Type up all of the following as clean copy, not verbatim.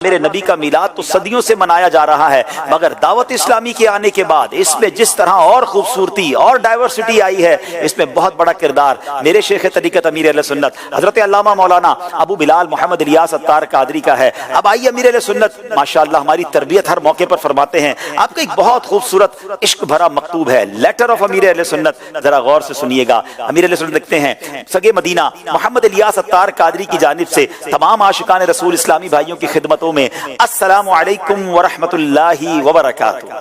میرے نبی کا میلاد تو صدیوں سے منایا جا رہا ہے، مگر دعوت اسلامی کے آنے کے بعد اس میں جس طرح اور خوبصورتی اور ڈائیورسٹی آئی ہے، اس میں بہت بڑا کردار میرے شیخ طریقت امیر اہل سنت حضرت علامہ مولانا ابو بلال محمد الیاس عطار قادری کا ہے۔ اب آئیے امیر اہل سنت ماشاءاللہ ہماری تربیت ہر موقع پر فرماتے ہیں، آپ کا ایک بہت خوبصورت عشق بھرا مکتوب ہے، لیٹر آف امیر اہل سنت، ذرا غور سے سنیے گا۔ امیر اہل سنت لکھتے ہیں، سگے مدینہ محمد الیاس عطار قادری کی جانب سے تمام عاشقان رسول اسلامی بھائیوں کی خدمتوں میں السلام علیکم ورحمۃ اللہ وبرکاتہ۔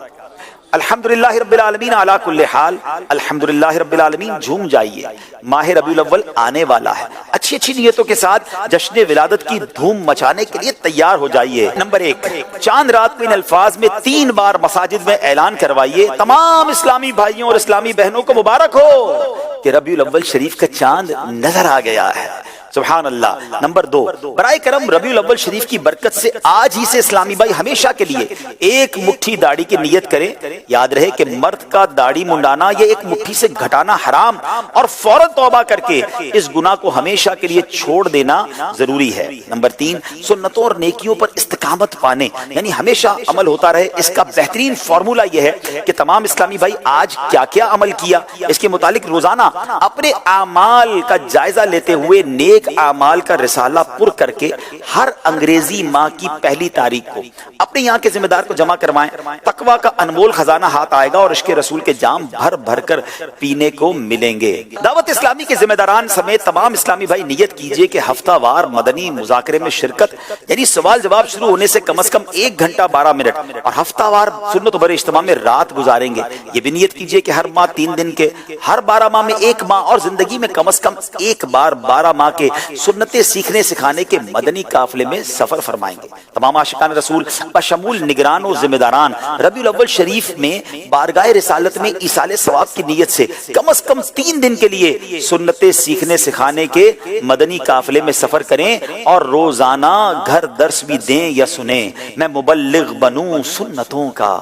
الحمدللہ رب العالمین علی کل حال، الحمدللہ رب العالمین۔ جھوم جائیے، ماہ ربیع الاول آنے والا ہے، اچھی اچھی نیتوں کے ساتھ جشن ولادت کی دھوم مچانے کے لیے تیار ہو جائیے۔ نمبر 1، چاند رات کو ان الفاظ میں 3 بار مساجد میں اعلان کروائیے، تمام اسلامی بھائیوں اور اسلامی بہنوں کو مبارک ہو کہ ربیع الاول شریف کا چاند نظر آ گیا ہے، سبحان اللہ۔ نمبر 2، برائے کرم ربیع الاول شریف کی برکت سے آج ہی سے اسلامی بھائی ہمیشہ کے لیے ایک مٹھی داڑھی کی نیت کریں۔ یاد رہے کہ مرد کا داڑھی منڈانا یہ ایک مٹھی سے گھٹانا حرام، اور فوراً توبہ کر کے اس گناہ کو ہمیشہ کے لیے چھوڑ دینا ضروری ہے۔ نمبر 3، سنتوں اور نیکیوں پر استقامت پانے یعنی ہمیشہ عمل ہوتا رہے، اس کا بہترین فارمولہ یہ ہے کہ تمام اسلامی بھائی آج کیا کیا عمل کیا، اس کے متعلق روزانہ اپنے اعمال کا جائزہ لیتے ہوئے نیک اعمال کا رسالہ پر کر کے ہر انگریزی ماہ کی پہلی تاریخ کو اپنے یہاں کے ذمہ دار کو جمع کروائیں۔ تقویٰ کا انمول خزانہ ہاتھ آئے گا اور عشق رسول کے جام بھر بھر کر پینے کو ملیں گے۔ دعوت اسلامی کے ذمہ داران سمیت تمام اسلامی بھائی نیت کیجئے کہ ہفتہ وار مدنی مذاکرے میں شرکت یعنی سوال جواب شروع ہونے سے کم از کم 1 گھنٹہ 12 منٹ اور ہفتہ وار سنت و بر اجتماع میں رات گزاریں گے۔ یہ بھی نیت کیجئے کہ ہر ماہ 3 دن کے، ہر 12 ماہ میں 1 ماہ اور زندگی میں کم از کم 1 بار 12 ماہ کے سنتیں سیکھنے سکھانے کے مدنی قافلے میں سفر فرمائیں گے۔ تمام عاشقان رسول بشمول نگران و ذمہ داران ربیع الاول شریف میں بارگاہ رسالت میں ایصال ثواب کی نیت سے کم از کم 3 دن کے لیے سنتیں سیکھنے سکھانے کے مدنی قافلے میں سفر کریں اور روزانہ گھر درس بھی دیں یا سنیں۔ میں مبلغ بنوں سنتوں کا،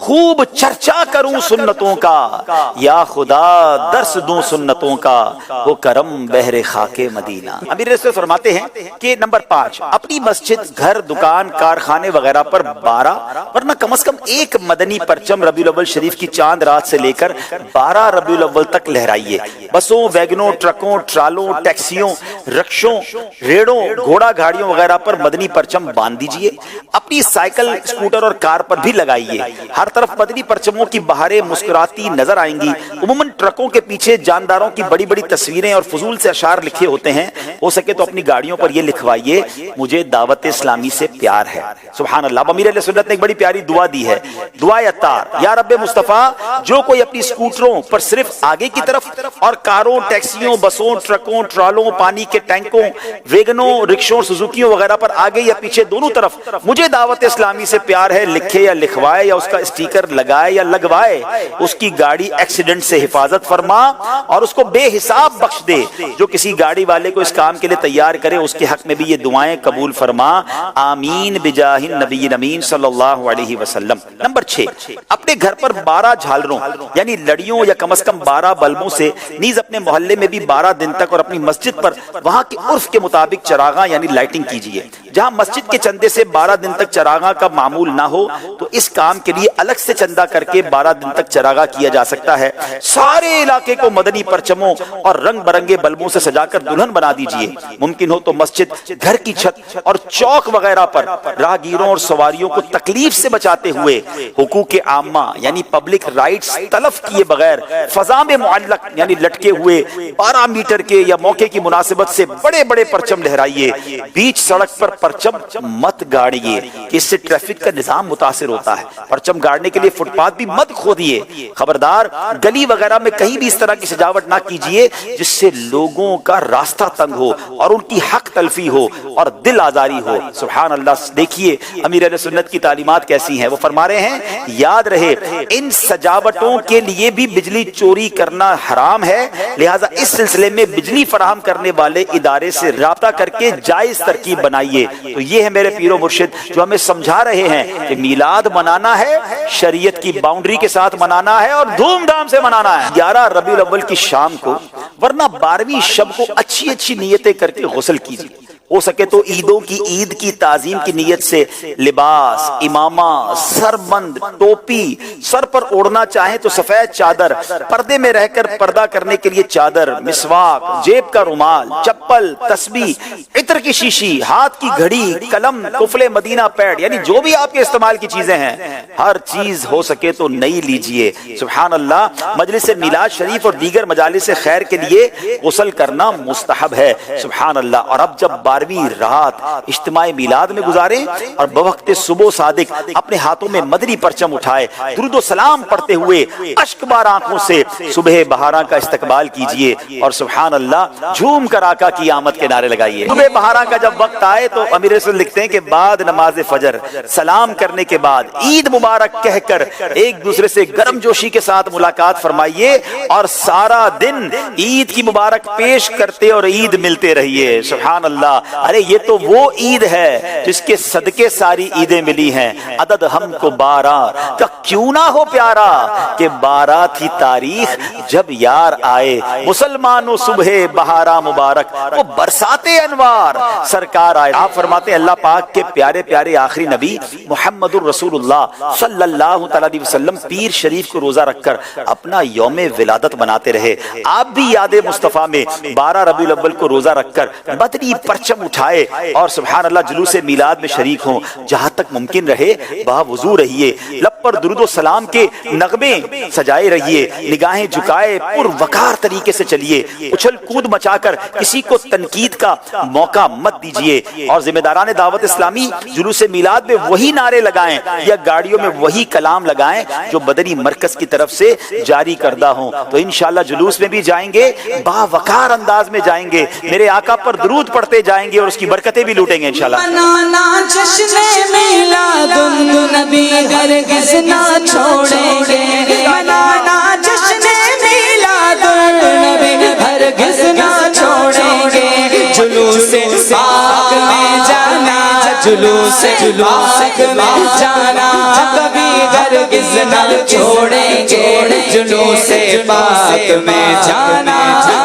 خوب چرچا کروں سنتوں کا، یا خدا درس دوں سنتوں کا، وہ کرم بہر خاک مدینہ۔ امیر رسول فرماتے ہیں کہ نمبر 5، اپنی مسجد، گھر، دکان، کارخانے وغیرہ پر 12 ورنہ کم از کم 1 مدنی پرچم ربیع الاول شریف کی چاند رات سے لے کر 12 ربیع الاول تک لہرائیے۔ بسوں، ویگنوں، ٹرکوں، ٹرالوں، ٹیکسیوں، رکشوں، ریڑوں، گھوڑا گاڑیوں وغیرہ پر مدنی پرچم باندھ دیجئے۔ اپنی سائیکل، اسکوٹر اور کار پر بھی لگائیے۔ ہر طرف مدنی پرچموں کی بہاریں مسکراتی نظر آئیں گی۔ عموماً ٹرکوں کے پیچھے جانداروں کی بڑی بڑی تصویریں اور فضول سے اشعار لکھے ہوتے ہیں، ہو سکے تو اپنی گاڑیوں پر یہ لکھوائیے، مجھے دعوت اسلامی سے پیار ہے۔ سبحان اللہ۔ امیر اہل سنت نے ایک بڑی پیاری دعا دی ہے، دعائے عطار، یا رب مصطفیٰ، جو کوئی اپنی اسکوٹروں پر صرف آگے کی طرف اور کاروں، ٹیکسیوں، بسوں، ٹرکوں، ٹرالوں، پانی کے ٹینکوں، ویگنوں، رکشوں، سزوکیوں وغیرہ پر آگے یا پیچھے دونوں طرف مجھے دعوت اسلامی سے پیار ہے لکھے یا لکھوائے یا اس کا اسٹیکر لگائے یا لگوائے، اس کی گاڑی ایکسیڈنٹ سے حفاظت فرما اور اس کو بے حساب بخش دے۔ جو کسی گاڑی والے کو اس کام کے لیے تیار کرے اس کے حق میں بھی یہ دعائیں قبول فرما، آمین بجاہ النبی الامین صلی اللہ علیہ وسلم۔ نمبر 6، اپنے گھر پر 12 جھالروں یعنی لڑیوں یا کم از کم 12 بلبوں سے، نیز اپنے محلے میں بھی 12 دن تک اور اپنی مسجد پر وہاں کے عرف کے مطابق چراغاں یعنی لائٹنگ کیجیے۔ جہاں مسجد کے چندے سے 12 دن تک چراغاں کا معمول نہ ہو تو اس کام کے لیے الگ سے چندہ کر کے 12 دن تک چراغاں کیا جا سکتا ہے۔ سارے علاقے کو مدنی پرچموں اور رنگ برنگے بلبوں سے سجا کر دلہن بنا دیجئے۔ ممکن ہو تو مسجد، گھر کی چھت اور چوک وغیرہ پر راہگیروں اور سواریوں کو تکلیف سے بچاتے ہوئے حقوق عامہ یعنی پبلک رائٹس تلف کیے بغیر فضا میں معلق یعنی لٹکے ہوئے 12 میٹر کے یا موقع کی مناسبت سے بڑے بڑے پرچم لہرائیے۔ بیچ سڑک پر پرچم مت گاڑیے، اس سے ٹریفک کا نظام متاثر ہوتا ہے۔ پرچم گاڑنے کے لیے فٹ پاتھ بھی مت کھودیے۔ خبردار، گلی وغیرہ میں کہیں بھی اس طرح کی سجاوٹ نہ کیجیے جس سے لوگوں کا راستہ تنگ ہو اور ان کی حق تلفی ہو اور دل آزاری ہو۔ سبحان اللہ۔ دیکھیے امیر اہل سنت کی تعلیمات کیسی ہیں، وہ فرما رہے ہیں، یاد رہے ان سجاوٹوں کے لیے بھی بجلی چوری کرنا حرام ہے، لہٰذا اس سلسلے میں بجلی فراہم کرنے والے ادارے سے رابطہ کر کے جائز ترکیب بنائیے۔ تو یہ ہے میرے پیر و مرشد جو ہمیں سمجھا رہے ہیں کہ میلاد منانا ہے، شریعت کی باؤنڈری کے ساتھ منانا ہے اور دھوم دھام سے منانا ہے۔ 11 ربیع الاول کی شام کو ورنہ 12ویں شب کو اچھی اچھی نیتیں کر کے غسل کیجیے، ہو سکے تو عیدوں کی عید کی تعظیم کی نیت سے لباس، امامہ، سربند، ٹوپی، سر پر اوڑھنا چاہیں تو سفید چادر، پردے میں رہ کر پردہ کرنے کے لیے چادر، مسواک، جیب کا رومال، چپل، تسبیح، عطر کی شیشی، ہاتھ کی گھڑی، قلم، قفل مدینہ پیڈ، یعنی جو بھی آپ کے استعمال کی چیزیں ہیں ہر چیز ہو سکے تو نئی لیجئے۔ سبحان اللہ، مجلس میلاد شریف اور دیگر مجالس خیر کے لیے غسل کرنا مستحب ہے۔ سبحان اللہ۔ اور اب جب 12ویں رات اجتماع میلاد میں گزاریں اور بوقت صبح صادق اپنے ہاتھوں میں مدنی پرچم اٹھائے درود و سلام پڑھتے ہوئے اشک بار آنکھوں سے صبح بہاراں کا استقبال کیجئے اور سبحان اللہ جھوم کر آقا کی آمد کے نعرے لگائیے۔ صبح بہاراں کا جب وقت آئے تو امیر رسول لکھتے ہیں کہ بعد نماز فجر سلام کرنے کے بعد عید مبارک کہہ کر ایک دوسرے سے گرم جوشی کے ساتھ ملاقات فرمائیے اور سارا دن عید کی مبارک پیش کرتے اور عید ملتے رہیے۔ سبحان اللہ۔ ارے یہ تو وہ عید ہے جس کے صدقے ساری عیدیں ملی ہیں۔ عدد ہم کو 12 کا کیوں نہ ہو پیارا کہ 12 تھی تاریخ جب یار آئے مسلمانوں صبح بہارا مبارک وہ برساتے انوار سرکار آئے۔ آپ فرماتے ہیں اللہ پاک کے پیارے پیارے آخری نبی محمد الرسول اللہ صلی اللہ تعالی علیہ وسلم پیر شریف کو روزہ رکھ کر اپنا یوم ولادت بناتے رہے۔ آپ بھی یاد مصطفیٰ میں 12 ربیع الاول کو روزہ رکھ کر مدنی پرچم اٹھائے اور سبحان اللہ جلوس میلاد میں شریک ہوں۔ جہاں تک ممکن رہے باوضو رہیے، لب پر درود و سلام کے نغمے سجائے رہیے، نگاہیں جھکائے پر وقار طریقے سے چلیے، اچھل کود مچا کر کسی کو تنقید کا موقع مت دیجیے اور ذمہ داران دعوت اسلامی جلوس میلاد میں وہی نعرے لگائیں یا گاڑیوں میں وہی کلام لگائیں جو مدنی مرکز کی طرف سے جاری کردہ ہوں۔ تو انشاءاللہ جلوس میں بھی جائیں گے باوقار انداز میں جائیں گے، میرے آقا پر درود پڑھتے جائیں گے اور اس کی برکتیں بھی لوٹیں گے انشاءاللہ۔ منانا جشن میلاد النبی ہرگز نہ چھوڑیں گے، منانا جشن میلاد النبی ہرگز نہ چھوڑیں گے، جلوس پاک میں جانا، جلوس پاک میں جانا کبھی ہرگز نہ چھوڑیں گے، جلوس پاک میں جانا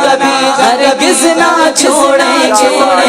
کبھی ہرگز نہ چھوڑیں گے۔